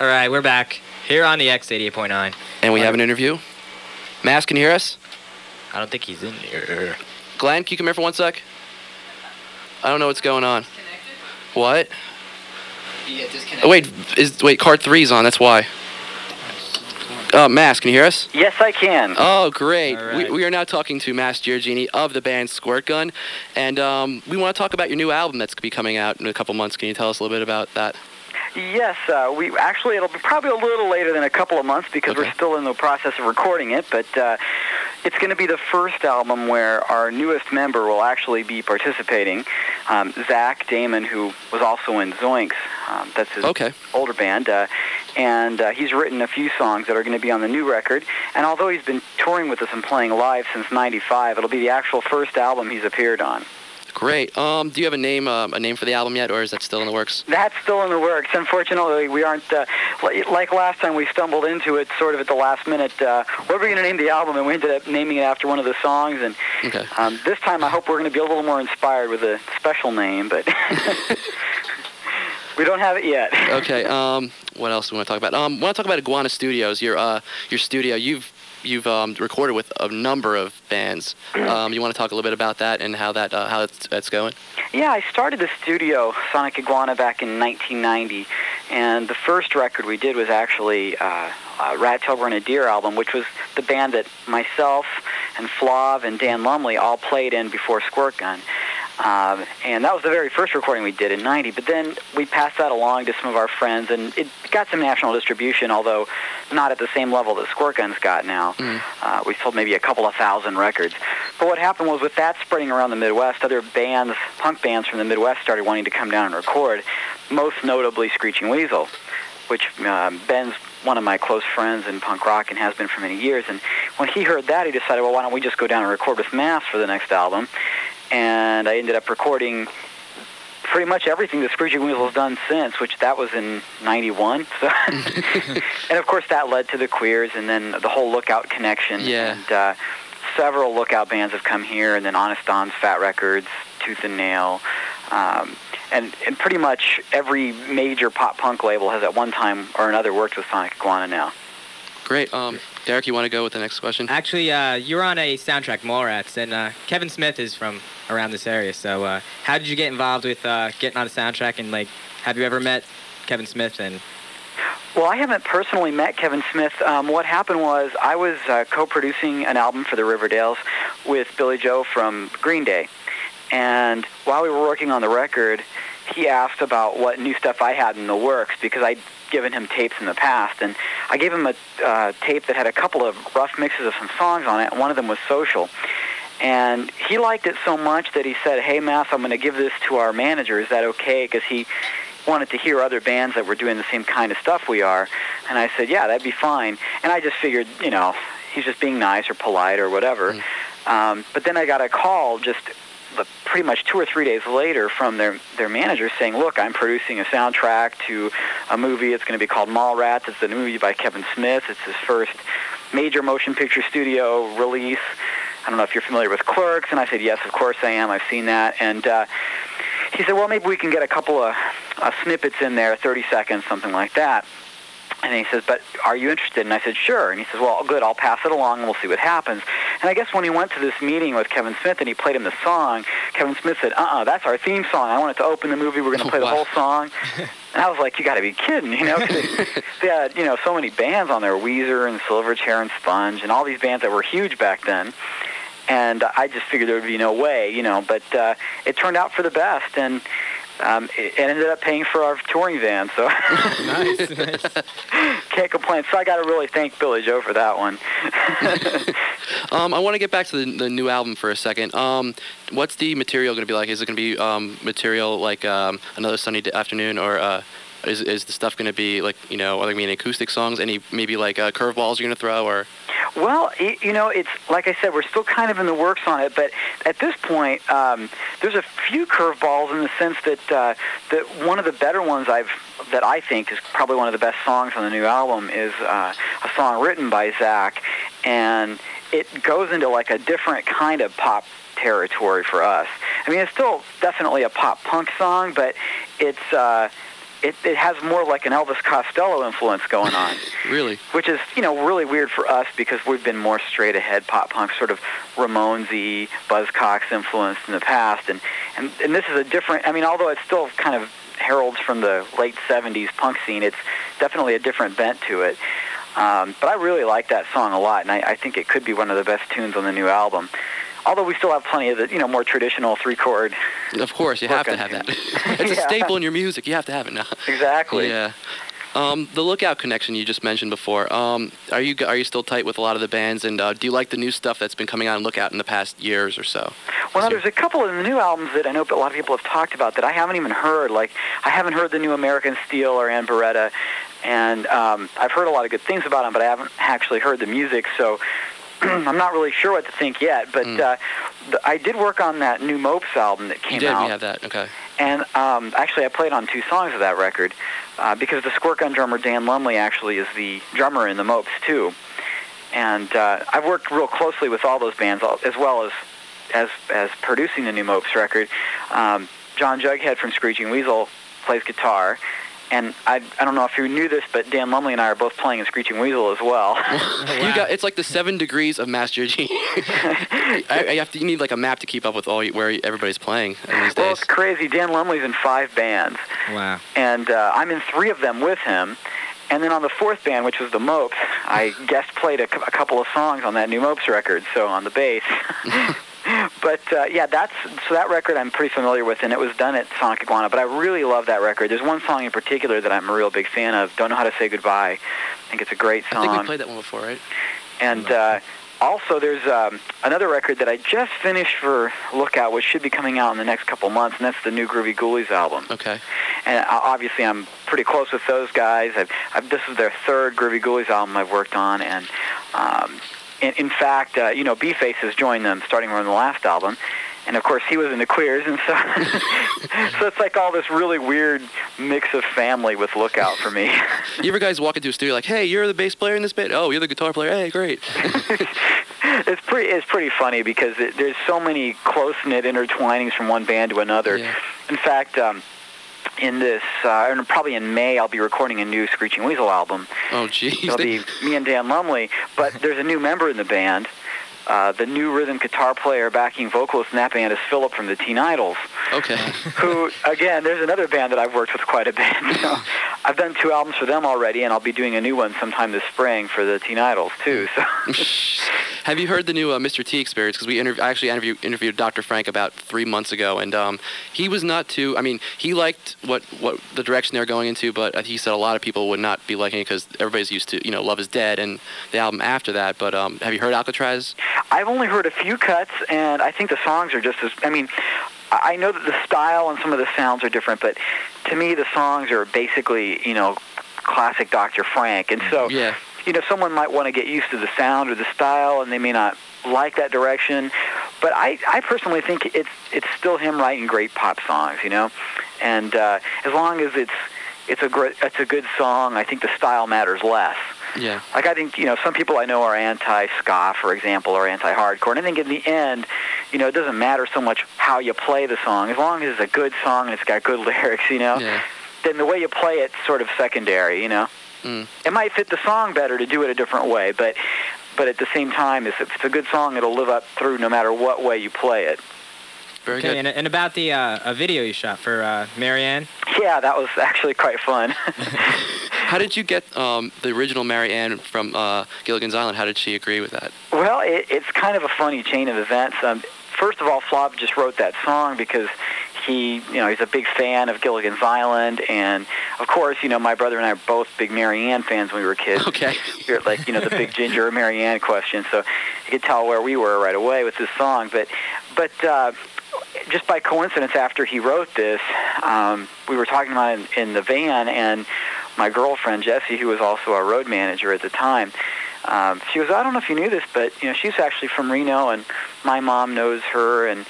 All right, we're back here on the X88.9. And we have an interview. Mass, can you hear us? I don't think he's in here. Glenn, can you come here for 1 sec? I don't know what's going on. What? You get disconnected. Oh, wait, card 3's on, that's why. Mass, can you hear us? Yes, I can. Oh, great. All right. We are now talking to Mass Giorgini of the band Squirtgun, and we want to talk about your new album that's going to be coming out in a couple months. Can you tell us a little bit about that? Yes, it'll be probably a little later than a couple of months because we're still in the process of recording it, but it's going to be the first album where our newest member will actually be participating, Zach Damon, who was also in Zoinks. That's his older band, and he's written a few songs that are going to be on the new record, and although he's been touring with us and playing live since '95, it'll be the actual first album he's appeared on. Great. Do you have a name for the album yet, or is that still in the works? That's still in the works. Unfortunately, we aren't, like last time we stumbled into it sort of at the last minute. What are we going to name the album? And we ended up naming it after one of the songs. And this time I hope we're going to be a little more inspired with a special name, but we don't have it yet. Okay. What else do we want to talk about? I want to talk about Iguana Studios, your studio. You've recorded with a number of bands. You want to talk a little bit about that and how that's going? Yeah, I started the studio, Sonic Iguana, back in 1990, and the first record we did was actually Rat Tail Grenadier album, which was the band that myself and Flav and Dan Lumley all played in before Squirtgun. And that was the very first recording we did in '90, but then we passed that along to some of our friends, and it got some national distribution, although not at the same level that Squirtgun's got now. We sold maybe a couple of thousand records. But what happened was, with that spreading around the Midwest, other bands, punk bands from the Midwest, started wanting to come down and record, most notably Screeching Weasel, which Ben's one of my close friends in punk rock and has been for many years. And when he heard that, he decided, well, why don't we just go down and record with Mass for the next album? And I ended up recording pretty much everything that Screeching Weasel has done since, which that was in '91. So and of course that led to the Queers and then the whole Lookout connection. Yeah. And several Lookout bands have come here, and then Honest Don's Fat Records, Tooth and Nail, and pretty much every major pop punk label has at one time or another worked with Sonic Iguana now. Great. Derek, you want to go with the next question? Actually, you're on a soundtrack, Mallrats, and Kevin Smith is from around this area. So how did you get involved with getting on a soundtrack, and have you ever met Kevin Smith? And well, I haven't personally met Kevin Smith. What happened was I was co-producing an album for the Riverdales with Billy Joe from Green Day, and while we were working on the record, he asked about what new stuff I had in the works, because I'd given him tapes in the past, and I gave him a tape that had a couple of rough mixes of some songs on it, and one of them was Social. And he liked it so much that he said, hey, Mass, I'm going to give this to our manager. Is that okay? Because he wanted to hear other bands that were doing the same kind of stuff we are. And I said, yeah, that'd be fine. And I just figured, he's just being nice or polite or whatever. But then I got a call just pretty much 2 or 3 days later from their manager saying, look, I'm producing a soundtrack to a movie. It's going to be called Mallrats. It's a movie by Kevin Smith. It's his first major motion picture studio release. I don't know if you're familiar with Clerks. And I said, yes, of course I am. I've seen that. And he said, well, maybe we can get a couple of snippets in there, 30 seconds, something like that. And he says, but are you interested? And I said, sure. And he says, well, good, I'll pass it along and we'll see what happens. And I guess when he went to this meeting with Kevin Smith and he played him the song, Kevin Smith said, that's our theme song. I want it to open the movie. We're going to play the whole song. And I was like, you got to be kidding, They had, so many bands on there, Weezer and Silverchair and Sponge and all these bands that were huge back then. And I just figured there would be no way, but it turned out for the best. And it ended up paying for our touring van, so nice. Can't complain. So I got to really thank Billy Joe for that one. I want to get back to the new album for a second. What's the material going to be like? Is it going to be material like Another Sunny Afternoon, or is the stuff going to be like, are there going to be any acoustic songs? Any maybe like curveballs you're going to throw, or? Well, it's like I said, we're still kind of in the works on it, but at this point, there's a few curveballs in the sense that one of the better ones that I think is probably one of the best songs on the new album is a song written by Zach, and it goes into like a different kind of pop territory for us. I mean, it's still definitely a pop punk song, but it's it has more like an Elvis Costello influence going on. Really? Which is, really weird for us because we've been more straight-ahead pop punk, sort of Ramones-y, Buzzcocks influenced in the past. And this is a different, although it's still kind of heralds from the late 70s punk scene, it's definitely a different bent to it. But I really like that song a lot, and I think it could be one of the best tunes on the new album. Although we still have plenty of the, more traditional three-chord. Of course, you have to have that. It's a staple in your music. You have to have it now. Exactly. Yeah. The Lookout connection you just mentioned before. Are you still tight with a lot of the bands? And do you like the new stuff that's been coming out on Lookout in the past years or so? Well, there's a couple of the new albums that I know a lot of people have talked about that I haven't even heard. Like, I haven't heard the new American Steel or Ann Beretta, and I've heard a lot of good things about them, but I haven't actually heard the music, so I'm not really sure what to think yet. But I did work on that new Mopes album that came out. You have that, okay. And actually, I played on 2 songs of that record because the Squirtgun drummer Dan Lumley actually is the drummer in the Mopes too. And I've worked real closely with all those bands as well as producing the new Mopes record. John Jughead from Screeching Weasel plays guitar. And I don't know if you knew this, but Dan Lumley and I are both playing in Screeching Weasel as well. Wow. It's like the 7 degrees of Master Giorgini. You need like a map to keep up with where everybody's playing these days. Well, it's crazy. Dan Lumley's in 5 bands. Wow. And I'm in 3 of them with him. And then on the 4th band, which was the Mopes, I guest played a couple of songs on that new Mopes record, so on the bass. But, that record I'm pretty familiar with, and it was done at Sonic Iguana, but I really love that record. There's one song in particular that I'm a real big fan of, Don't Know How to Say Goodbye. I think it's a great song. I think we played that one before, right? And also there's another record that I just finished for Lookout, which should be coming out in the next couple months, and that's the new Groovy Ghoulies album. Okay. And obviously I'm pretty close with those guys. This is their 3rd Groovy Ghoulies album I've worked on, and in fact, B-Face has joined them starting from the last album. And, of course, he was in the Queers, and so so it's like all this really weird mix of family with Lookout for me. You ever guys walk into a studio like, hey, you're the bass player in this band? Oh, you're the guitar player? Hey, great. It's pretty funny because there's so many close-knit intertwinings from one band to another. Yeah. In fact, in this, probably in May, I'll be recording a new Screeching Weasel album. Oh, geez. It'll be me and Dan Lumley, but there's a new member in the band. The new rhythm guitar player, backing vocalist in that band is Philip from the Teen Idols. Okay. Who, again, there's another band that I've worked with quite a bit. So I've done 2 albums for them already, and I'll be doing a new one sometime this spring for the Teen Idols, too. So. Have you heard the new Mr. T experience? Because I actually interviewed Dr. Frank about 3 months ago, and he was not too, he liked what the direction they're going into, but he said a lot of people would not be liking it because everybody's used to, Love Is Dead and the album after that. But have you heard Alcatraz? I've only heard a few cuts, and I think the songs are just as, I know that the style and some of the sounds are different, but to me the songs are basically, classic Dr. Frank. And so, yeah. Someone might want to get used to the sound or the style, and they may not like that direction. But I personally think it's still him writing great pop songs, And as long as it's a good song, I think the style matters less. Yeah. Like, I think, some people I know are anti-ska, for example, or anti-hardcore. And I think in the end, it doesn't matter so much how you play the song. As long as it's a good song and it's got good lyrics, Yeah. then the way you play it's sort of secondary, Mm. It might fit the song better to do it a different way, but at the same time, if it's a good song, it'll live up through no matter what way you play it. Very good. And about the a video you shot for Marianne? Yeah, that was actually quite fun. How did you get the original Marianne from Gilligan's Island? How did she agree with that? Well, it's kind of a funny chain of events. First of all, Flav just wrote that song because he's a big fan of Gilligan's Island, and of course, my brother and I are both big Marianne fans when we were kids. Okay. You're like, the big Ginger Marianne question, so you could tell where we were right away with this song. But just by coincidence, after he wrote this, we were talking about it in the van, and my girlfriend Jessie, who was also our road manager at the time, she goes, I don't know if you knew this, but she's actually from Reno, and my mom knows her, and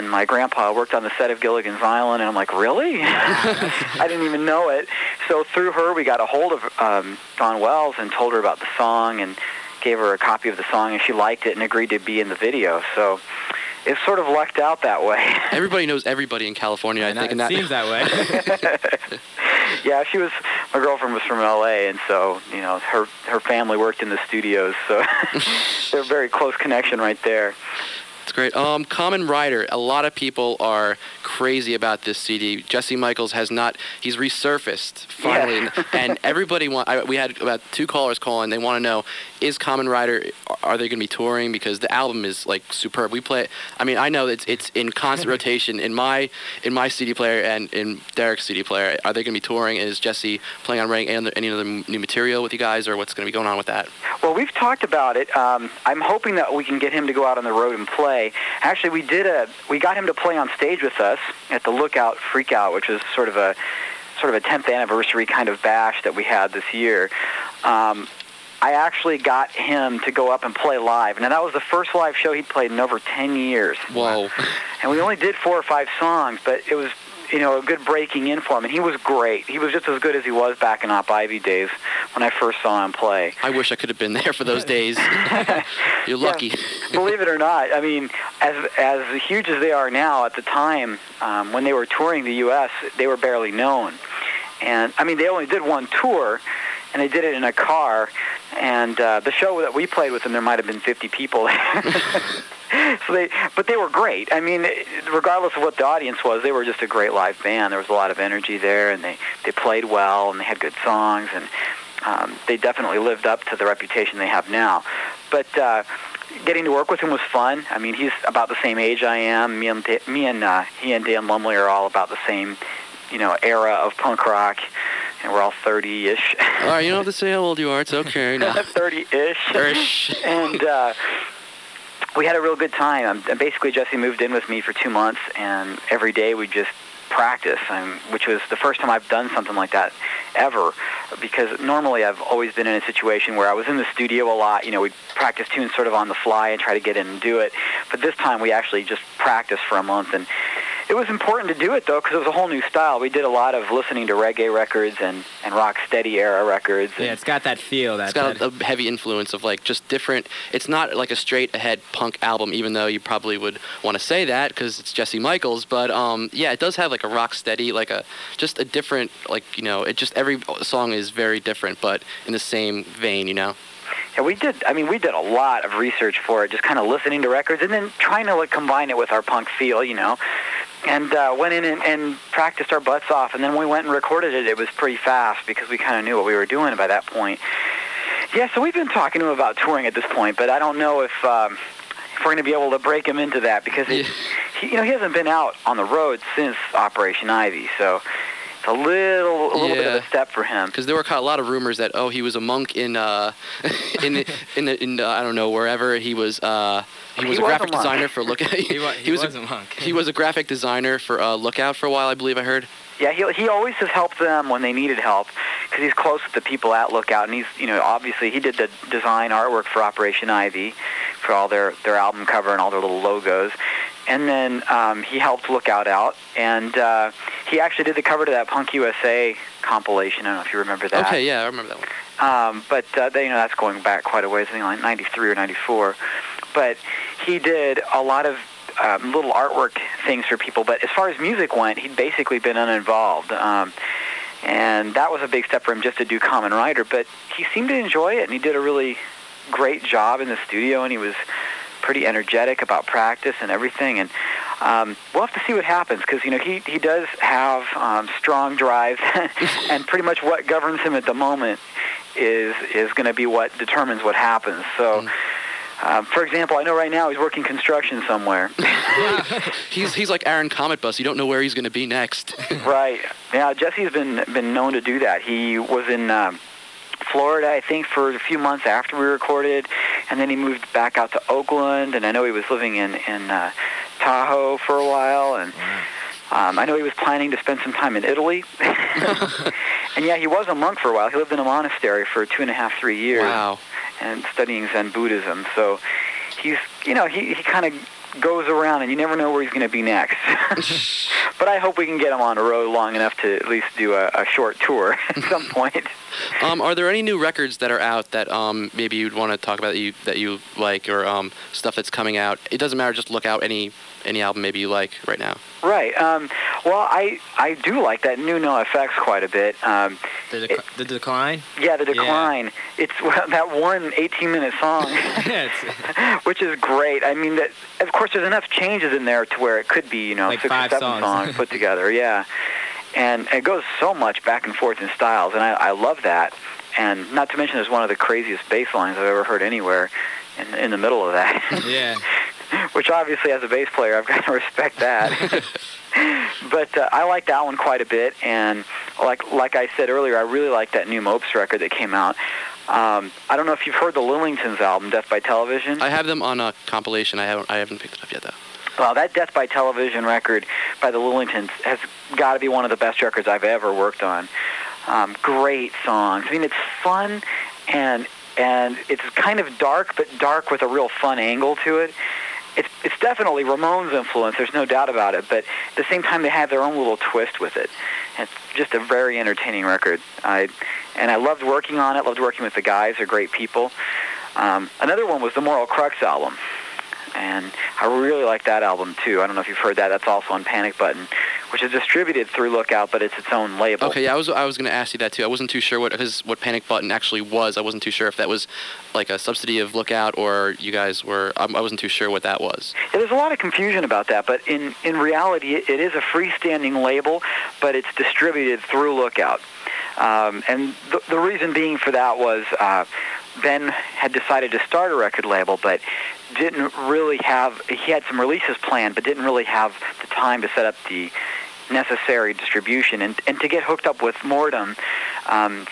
my grandpa worked on the set of Gilligan's Island. And I'm like, really? I didn't even know it. So through her, we got a hold of Dawn Wells and told her about the song and gave her a copy of the song, and she liked it and agreed to be in the video. So is sort of lucked out that way. Everybody knows everybody in California, I think. It seems that way. Yeah, my girlfriend was from L.A., and so, her family worked in the studios, so they're a very close connection right there. That's great. Common Rider. A lot of people are crazy about this CD. Jesse Michaels he's resurfaced finally, yeah. and everybody we had about 2 callers call in. They want to know, is Common Rider, are they going to be touring? Because the album is like superb. We play it. I mean, I know it's in constant rotation in my CD player and in Derek's CD player. Are they going to be touring? Is Jesse planning on writing any other new material with you guys, or what's going to be going on with that? Well, we've talked about it. I'm hoping that we can get him to go out on the road and play. Actually, we got him to play on stage with us at the Lookout Freakout, which was sort of a 10th anniversary kind of bash that we had this year. I actually got him to go up and play live, and that was the first live show he'd played in over 10 years. Whoa! And we only did 4 or 5 songs, but it was a good breaking in for him, and he was great. He was just as good as he was back in Op Ivy days when I first saw him play. I wish I could have been there for those days. You're lucky. Yeah, believe it or not, I mean, as huge as they are now, at the time, when they were touring the U.S., they were barely known. And, I mean, they only did 1 tour, and they did it in a car, and the show that we played with them, there might have been 50 people. But they were great. I mean, regardless of what the audience was, they were just a great live band. There was a lot of energy there, and they played well, and they had good songs, and they definitely lived up to the reputation they have now. But getting to work with him was fun. I mean, he's about the same age I am. He and Dan Lumley are all about the same, era of punk rock. And we're all 30-ish. All right, you don't have to say how old you are. It's okay. No. 30-ish. And we had a real good time. Basically, Jesse moved in with me for 2 months, and every day we just practice, which was the first time I've done something like that ever, because normally I've always been in a situation where I was in the studio a lot. We'd practice tunes sort of on the fly and try to get in and do it. But this time we actually just practiced for a month, and it was important to do it, though, because it was a whole new style. We did a lot of listening to reggae records and rock steady era records. Yeah, it's got that feel. It's got a heavy influence of, like, just different. It's not like a straight-ahead punk album, even though you probably would want to say that because it's Jesse Michaels. But, yeah, it does have, like, a rock steady, like just a different, like, every song is very different, but in the same vein, Yeah, we did a lot of research for it, just kind of listening to records and then trying to combine it with our punk feel, and went in and practiced our butts off. And then when we went and recorded it, it was pretty fast because we kind of knew what we were doing by that point. Yeah, so we've been talking to him about touring at this point, but I don't know if we're going to be able to break him into that because he hasn't been out on the road since Operation Ivy, so it's a little bit of a step for him. Because there were a lot of rumors that he was a monk in I don't know, wherever he was. He was a graphic designer for Lookout. He was a monk. He was a graphic designer for Lookout for a while, I believe I heard. Yeah, he always has helped them when they needed help because he's close with the people at Lookout, and he's obviously he did the design artwork for Operation Ivy for all their album cover and all their little logos. And then he helped Lookout out, and he actually did the cover to that Punk USA compilation. I don't know if you remember that. Okay, yeah, I remember that one. But that's going back quite a ways, I think like 93 or 94. But he did a lot of little artwork things for people. But as far as music went, he'd basically been uninvolved. And that was a big step for him just to do Common Rider. But he seemed to enjoy it, and he did a really great job in the studio, and he was pretty energetic about practice and everything, and we'll have to see what happens because he does have strong drive, and pretty much what governs him at the moment is going to be what determines what happens. So, for example, I know right now he's working construction somewhere. He's like Aaron Comet Bus. You don't know where he's going to be next. Right. Yeah, Jesse's been known to do that. He was in Florida, I think, for a few months after we recorded, and then he moved back out to Oakland, and I know he was living in Tahoe for a while, and I know he was planning to spend some time in Italy. And yeah, he was a monk for a while. He lived in a monastery for 2.5, 3 years. Wow. And studying Zen Buddhism. So he's, he kind of goes around, and you never know where he's going to be next. But I hope we can get him on the road long enough to at least do a short tour at some point. Are there any new records that are out that maybe you'd want to talk about that you like, or stuff that's coming out? It doesn't matter. Just look out any album maybe you like right now. Right. Well, I do like that new NoFX quite a bit. The Decline? Yeah, The Decline. Yeah. It's that one 18-minute song, which is great. I mean, of course, there's enough changes in there to where it could be, like 6 or 7 songs put together. Yeah. And it goes so much back and forth in styles, and I love that. And not to mention, there's one of the craziest bass lines I've ever heard anywhere in the middle of that. Yeah. Which obviously, as a bass player, I've got to respect that. But I like that one quite a bit, and like I said earlier, I really like that new Mopes record that came out. I don't know if you've heard the Lillingtons album, Death by Television. I have them on a compilation. I haven't picked it up yet, though. Well, that Death by Television record by the Lillingtons has got to be one of the best records I've ever worked on. Great songs. I mean, it's fun, and it's kind of dark, but dark with a real fun angle to it. It's definitely Ramones' influence, there's no doubt about it, but at the same time they have their own little twist with it. It's just a very entertaining record. I loved working on it, loved working with the guys, they're great people. Another one was the Moral Crux album, and I really like that album too. I don't know if you've heard that. That's also on Panic Button, which is distributed through Lookout, but it's its own label. Okay, yeah, I was going to ask you that too. I wasn't too sure what Panic Button actually was. I wasn't too sure if that was like a subsidy of Lookout or you guys were. I wasn't too sure what that was. Yeah, there's a lot of confusion about that, but in reality, it is a freestanding label, but it's distributed through Lookout. And the reason being for that was Ben had decided to start a record label, but didn't really have. He had some releases planned, but didn't really have the time to set up the necessary distribution. And to get hooked up with Mordum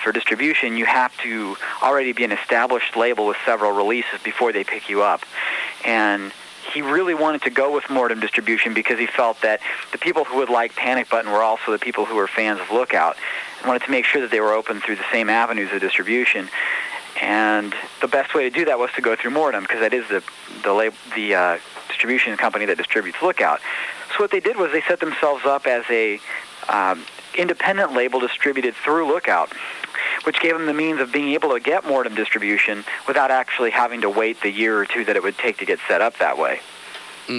for distribution, you have to already be an established label with several releases before they pick you up. And he really wanted to go with Mordum distribution because he felt that the people who would like Panic Button were also the people who were fans of Lookout, and wanted to make sure that they were open through the same avenues of distribution. And the best way to do that was to go through Mordum, because that is the distribution company that distributes Lookout. So what they did was they set themselves up as a independent label distributed through Lookout, which gave them the means of being able to get Mordum distribution without actually having to wait the year or two that it would take to get set up that way.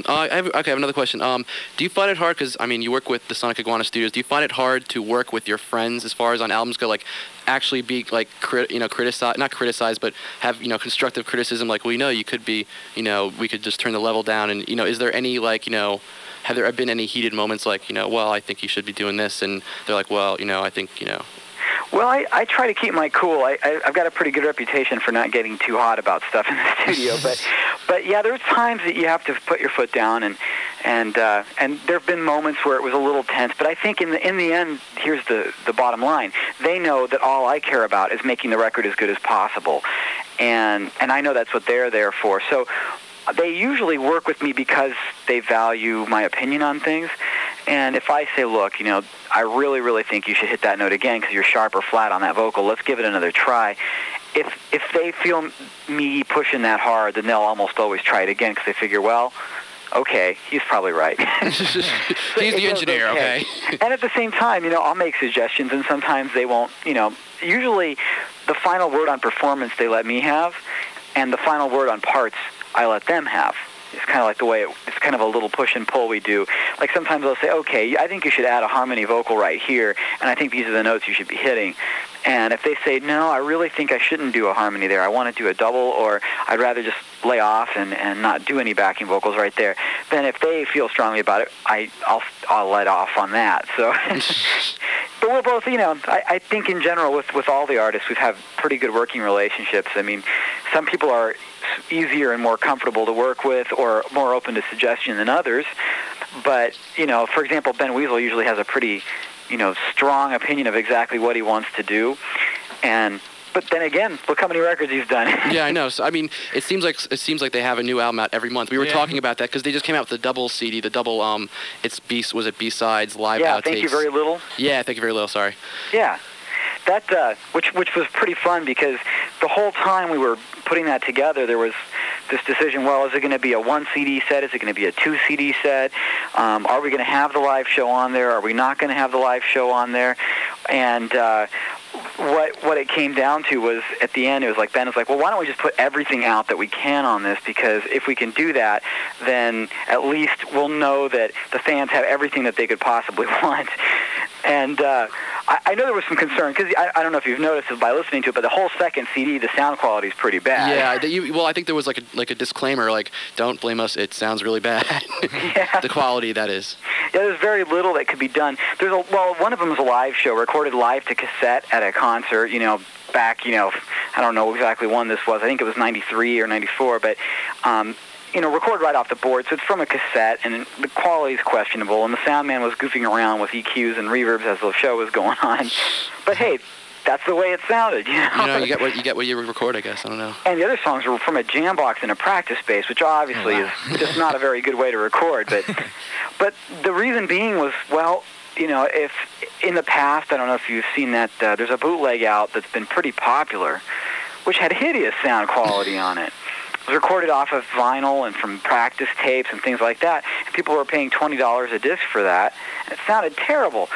I have another question. Do you find it hard, because, I mean, you work with the Sonic Iguana Studios, do you find it hard to work with your friends as far as on albums go, like, actually be, like, not criticize, but have, constructive criticism, like, well, you could be, we could just turn the level down, and, is there any, like, have there been any heated moments, like, well, I think you should be doing this, and they're like, well, I think, Well, I try to keep my cool. I've got a pretty good reputation for not getting too hot about stuff in the studio, but yeah, there's times that you have to put your foot down, and there have been moments where it was a little tense. But I think in the end, here's the bottom line: they know that all I care about is making the record as good as possible, and I know that's what they're there for. So they usually work with me because they value my opinion on things. And if I say, look, I really, really think you should hit that note again because you're sharp or flat on that vocal, let's give it another try. If they feel me pushing that hard, then they'll almost always try it again because they figure, well, okay, he's probably right. He's the engineer, okay. And at the same time, I'll make suggestions, and sometimes they won't, usually the final word on performance they let me have, and the final word on parts I let them have. It's kind of like the way it's kind of a little push and pull we do. Like sometimes they'll say, okay, I think you should add a harmony vocal right here, and I think these are the notes you should be hitting. And if they say, no, I really think I shouldn't do a harmony there, I want to do a double, or I'd rather just lay off and not do any backing vocals right there, then if they feel strongly about it, I'll let off on that. So, but we're both, I think in general with all the artists, we've had pretty good working relationships. I mean, some people are easier and more comfortable to work with or more open to suggestion than others. But, for example, Ben Weasel usually has a pretty, strong opinion of exactly what he wants to do. But then again, look how many records he's done. Yeah, I know. So I mean, it seems like they have a new album out every month. We were talking about that because they just came out with the double CD, the double B-sides live outtakes. Yeah, Thank You Very Little. Yeah, Thank You Very Little. Sorry. Yeah. That which was pretty fun because the whole time we were putting that together, there was this decision. Well, is it going to be a 1 CD set? Is it going to be a 2 CD set? Are we going to have the live show on there? Are we not going to have the live show on there? And what it came down to was, at the end, it was like, Ben was like, well, why don't we just put everything out that we can on this? Because if we can do that, then at least we'll know that the fans have everything that they could possibly want. And I know there was some concern, because I don't know if you've noticed this by listening to it, but the whole second CD, the sound quality is pretty bad. Yeah, well, I think there was like a disclaimer, like, don't blame us, it sounds really bad. Yeah. The quality, that is. Yeah, there's very little that could be done. One of them is a live show, recorded live to cassette at a concert, back, I don't know exactly when this was. I think it was 93 or 94, but recorded right off the board, so it's from a cassette, and the quality's questionable, and the sound man was goofing around with EQs and reverbs as the show was going on. But hey, that's the way it sounded, you get what you record, I guess. I don't know. And the other songs were from a jam box in a practice space, which obviously is just not a very good way to record. But the reason being was, well, if in the past, I don't know if you've seen that, there's a bootleg out that's been pretty popular, which had hideous sound quality on it. It was recorded off of vinyl and from practice tapes and things like that. And people were paying $20 a disc for that. And it sounded terrible.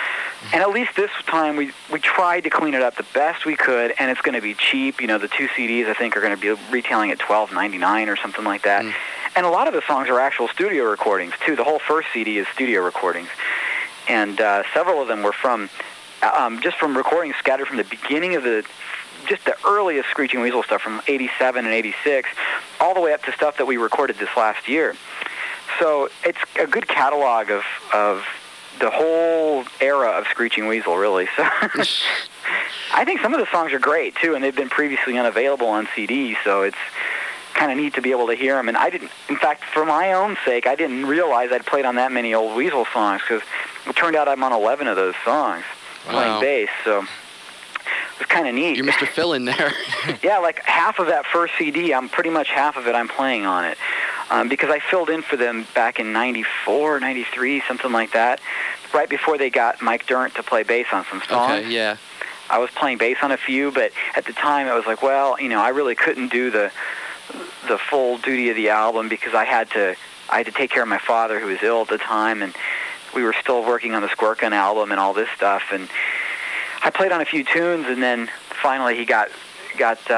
And at least this time we tried to clean it up the best we could, and it's going to be cheap. The 2 CDs, I think, are going to be retailing at $12.99 or something like that. And a lot of the songs are actual studio recordings, too. The whole first CD is studio recordings. And several of them were from recordings scattered from the beginning of just the earliest Screeching Weasel stuff from 87 and 86, all the way up to stuff that we recorded this last year. So it's a good catalog of the whole era of Screeching Weasel, really. So I think some of the songs are great, too, and they've been previously unavailable on CD, so it's kind of neat to be able to hear them. And in fact, for my own sake, I didn't realize I'd played on that many old Weasel songs, because it turned out I'm on 11 of those songs playing bass, so it was kind of neat. You're Mr. Phil in there. Yeah, like half of that first CD, pretty much half of it I'm playing on it, because I filled in for them back in 94, 93, something like that, right before they got Mike Dirnt to play bass on some songs. Okay, yeah. I was playing bass on a few, but at the time it was like, well, I really couldn't do the full duty of the album, because I had to take care of my father, who was ill at the time, and we were still working on the Squirtgun album and all this stuff, and I played on a few tunes, and then finally he got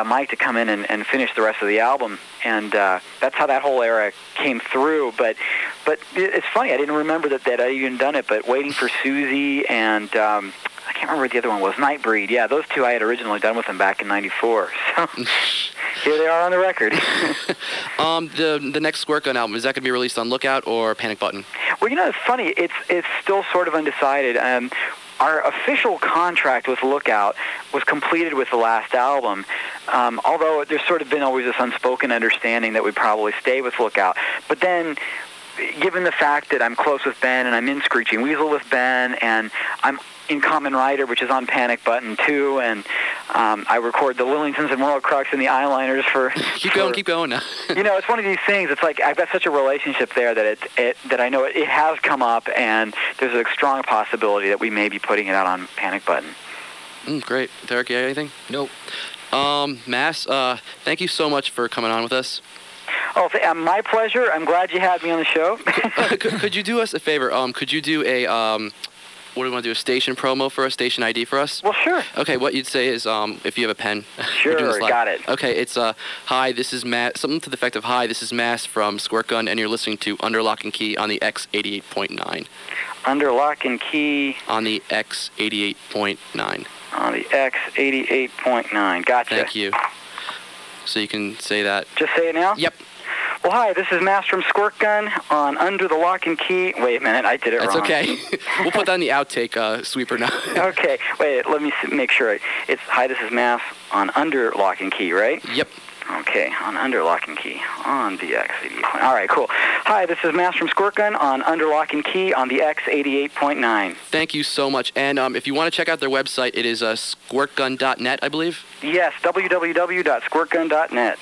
Mike to come in and finish the rest of the album, and that's how that whole era came through. But it's funny, I didn't remember that I'd even done it, but Waiting for Susie and I can't remember what the other one was, Nightbreed. Yeah, those two I had originally done with him back in 94. So here they are on the record. The next Squirtgun album, is that going to be released on Lookout or Panic Button? Well, it's funny. It's still sort of undecided. Our official contract with Lookout was completed with the last album, although there's sort of been always this unspoken understanding that we'd probably stay with Lookout. But then, given the fact that I'm close with Ben, and I'm in Screeching Weasel with Ben, and I'm in Common Rider, which is on Panic Button, too, and I record the Lillingtons and Moral Crux and the Eyeliners for... Keep going now. It's one of these things, it's like I've got such a relationship there that that I know it has come up, and there's a strong possibility that we may be putting it out on Panic Button. Great. Derek, you have anything? Nope. Mass, thank you so much for coming on with us. Oh, my pleasure. I'm glad you had me on the show. Could you do us a favor? Could you do a... what do we want to do, a station promo for us, station ID for us? Well, sure. Okay, what you'd say is, if you have a pen. Sure, got it. Okay, it's, hi, this is Matt, something to the effect of, hi, this is Mass from Squirtgun, and you're listening to Under Lock and Key on the X88.9. Under Lock and Key. On the X88.9. On the X88.9, gotcha. Thank you. So you can say that. Just say it now? Yep. Well, hi, this is Mass from Squirtgun on Under the Lock and Key. Wait a minute, I did it wrong. That's okay. We'll put that in the outtake sweeper now. Okay, wait, let me make sure. It's, hi, this is Mass on Under Lock and Key, right? Yep. Okay, on Under Lock and Key on the X88. All right, cool. Hi, this is Mass from Squirtgun on Under Lock and Key on the X88.9. Thank you so much. And if you want to check out their website, it is squirtgun.net, I believe? Yes, www.squirtgun.net.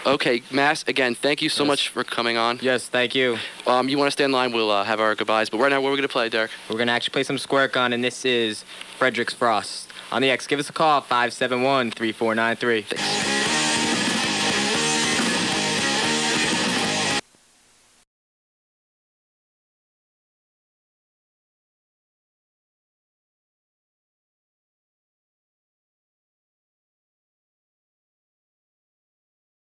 Okay, Mass, again, thank you so much for coming on. Yes, thank you. You want to stay in line, we'll have our goodbyes. But right now, what are we going to play, Derek? We're going to actually play some Squirtgun, and this is Frederick's Frost. On the X, give us a call, 571-3493.